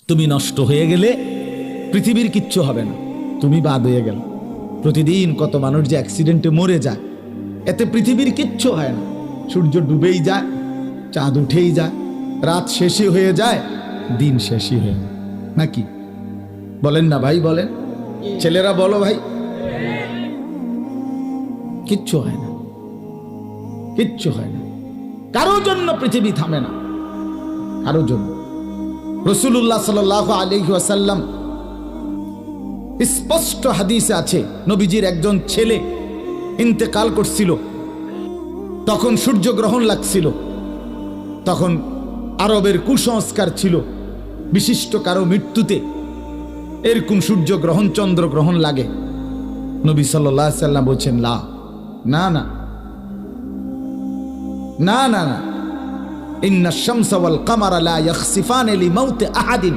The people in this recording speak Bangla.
তুমি নষ্ট হয়ে গেলে পৃথিবীর কিচ্ছু হবে না, তুমি বাদ হয়ে গেল। প্রতিদিন কত মানুষ যে অ্যাক্সিডেন্টে মরে যায়, এতে পৃথিবীর কিচ্ছু হয় না। সূর্য ডুবেই যায়, চাঁদ উঠেই যায়, রাত শেষই হয়ে যায়, দিন শেষই হয়ে যায়, নাকি বলেন না ভাই? বলেন, ছেলেরা বলো ভাই। কিচ্ছু হয় না, কিচ্ছু হয় না। কারোর জন্য পৃথিবী থামে না, কারোর জন্য। রাসূলুল্লাহ সাল্লাল্লাহু আলাইহি ওয়াসাল্লাম স্পষ্ট হাদিসে আছে, নবীজির একজন ছেলে ইন্তেকাল করছিল, তখন সূর্যগ্রহণ লাগছিল। তখন আরবের কুসংস্কার ছিল, বিশিষ্ট কারো মৃত্যুতে এরকম সূর্যগ্রহণ চন্দ্রগ্রহণ লাগে। নবী সাল্লাল্লাহু আলাইহি ওয়াসাল্লাম বলছেন, না না না না না না, ইন্না শামসা ওয়াল কামারা লা ইয়াখসিফান লিমাউতি আহাদিন